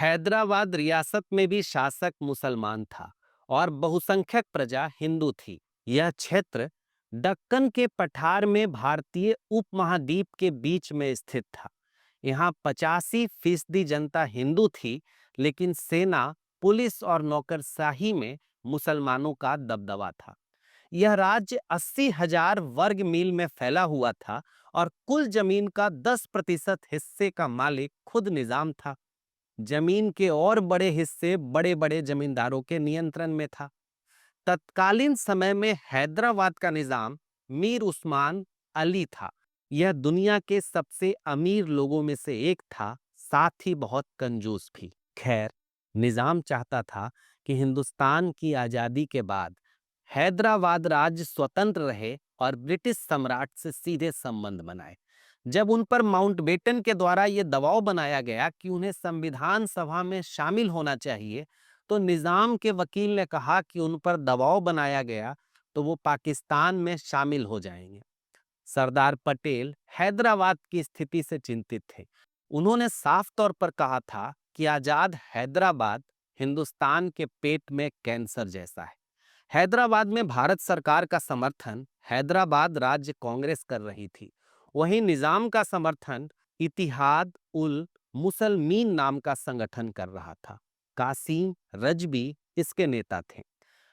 हैदराबाद रियासत में भी शासक मुसलमान था और बहुसंख्यक प्रजा हिंदू थी। यह क्षेत्र दक्कन के पठार में भारतीय उपमहाद्वीप के बीच में स्थित था। यहाँ 85% जनता हिंदू थी, लेकिन सेना, पुलिस और नौकरशाही में मुसलमानों का दबदबा था। यह राज्य 80,000 वर्ग मील में फैला हुआ था और कुल जमीन का 10% हिस्से का मालिक खुद निजाम था। जमीन के और बड़े हिस्से बड़े बड़े जमींदारों के नियंत्रण में था। तत्कालीन समय में हैदराबाद का निजाम मीर उस्मान अली था। यह दुनिया के सबसे अमीर लोगों में से एक था, साथ ही बहुत कंजूस भी। खैर, निजाम चाहता था कि हिंदुस्तान की आजादी के बाद हैदराबाद राज्य स्वतंत्र रहे और ब्रिटिश सम्राट से सीधे संबंध बनाए। जब उन पर माउंटबेटन के द्वारा यह दबाव बनाया गया कि उन्हें संविधान सभा में शामिल होना चाहिए, तो निजाम के वकील ने कहा कि उन पर दबाव बनाया गया तो वो पाकिस्तान में शामिल हो जाएंगे। सरदार पटेल हैदराबाद की स्थिति से चिंतित थे। उन्होंने साफ तौर पर कहा था कि आजाद हैदराबाद हिंदुस्तान के पेट में कैंसर जैसा है। हैदराबाद में भारत सरकार का समर्थन हैदराबाद राज्य कांग्रेस कर रही थी। वहीं निजाम का समर्थन इतिहाद उल मुसलमीन नाम का संगठन कर रहा था। कासिम रजबी इसके नेता थे।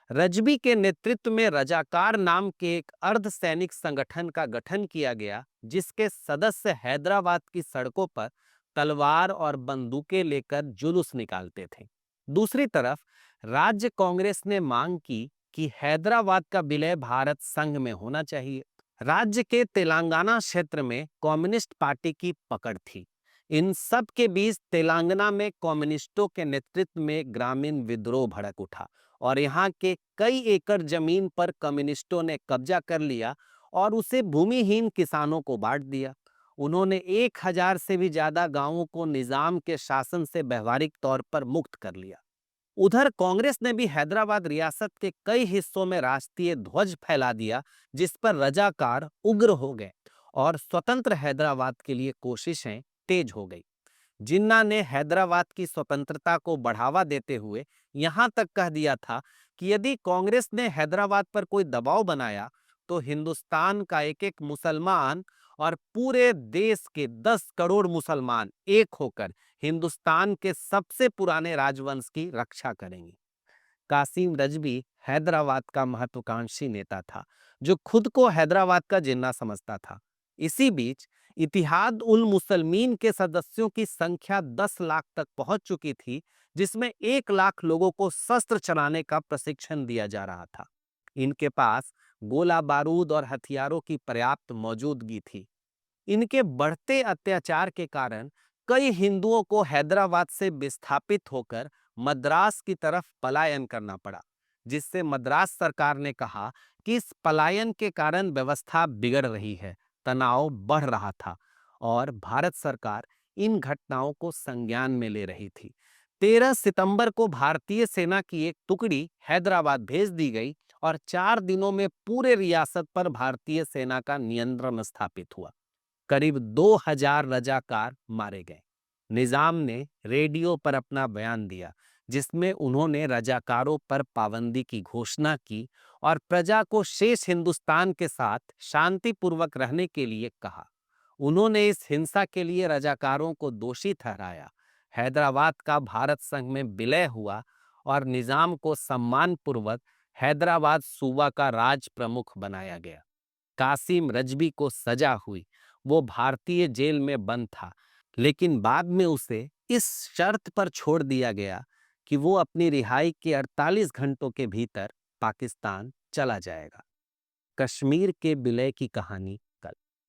रजबी के नेतृत्व में रजाकार नाम के एक अर्ध सैनिक संगठन का गठन किया गया, जिसके सदस्य हैदराबाद की सड़कों पर तलवार और बंदूकें लेकर जुलूस निकालते थे। दूसरी तरफ राज्य कांग्रेस ने मांग की कि हैदराबाद का विलय भारत संघ में होना चाहिए। राज्य के तेलंगाना क्षेत्र में कम्युनिस्ट पार्टी की पकड़ थी। इन सब के बीच तेलंगाना में कम्युनिस्टों के नेतृत्व में ग्रामीण विद्रोह भड़क उठा और यहाँ के कई एकड़ जमीन पर कम्युनिस्टों ने कब्जा कर लिया और उसे भूमिहीन किसानों को बांट दिया। उन्होंने 1,000 से भी ज्यादा गांवों को निजाम के शासन से व्यवहारिक तौर पर मुक्त कर लिया। उधर कांग्रेस ने भी हैदराबाद रियासत के कई हिस्सों में राष्ट्रीय ध्वज फैला दिया, जिस पर रजाकार उग्र हो गए और स्वतंत्र हैदराबाद के लिए कोशिशें तेज हो गई। जिन्ना ने हैदराबाद की स्वतंत्रता को बढ़ावा देते हुए यहां तक कह दिया था कि यदि कांग्रेस ने हैदराबाद पर कोई दबाव बनाया तो हिंदुस्तान का एक एक मुसलमान और पूरे देश के 10 करोड़ मुसलमान एक होकर हिंदुस्तान के सबसे पुराने राजवंश की रक्षा करेंगे। कासिम रजवी हैदराबाद का महत्वाकांक्षी नेता था, जो खुद को हैदराबाद का जिन्ना समझता था। इसी बीच इतिहाद उल मुसलमीन के सदस्यों की संख्या 10 लाख तक पहुंच चुकी थी, जिसमें 1 लाख लोगों को शस्त्र चलाने का प्रशिक्षण दिया जा रहा था। इनके पास गोला बारूद और हथियारों की पर्याप्त मौजूदगी थी। इनके बढ़ते अत्याचार के कारण कई हिंदुओं को हैदराबाद से विस्थापित होकर मद्रास की तरफ पलायन करना पड़ा, जिससे मद्रास सरकार ने कहा कि इस पलायन के कारण व्यवस्था बिगड़ रही है, तनाव बढ़ रहा था और भारत सरकार इन घटनाओं को संज्ञान में ले रही थी। 13 सितंबर को भारतीय सेना की एक टुकड़ी हैदराबाद भेज दी गई और 4 दिनों में पूरे रियासत पर भारतीय सेना का नियंत्रण स्थापित हुआ। करीब 2,000 रजाकार मारे गए। निजाम ने रेडियो पर अपना बयान दिया, जिसमें उन्होंने रजाकारों पर पाबंदी की घोषणा की और प्रजा को शेष हिंदुस्तान के साथ शांतिपूर्वक रहने के लिए कहा। उन्होंने इस हिंसा के लिए रजाकारों को दोषी ठहराया। हैदराबाद का भारत संघ में विलय हुआ और निजाम को सम्मानपूर्वक हैदराबाद सूबा का राज प्रमुख बनाया गया। कासिम रजबी को सजा हुई। वो भारतीय जेल में बंद था, लेकिन बाद में उसे इस शर्त पर छोड़ दिया गया कि वो अपनी रिहाई के 48 घंटों के भीतर पाकिस्तान चला जाएगा। कश्मीर के विलय की कहानी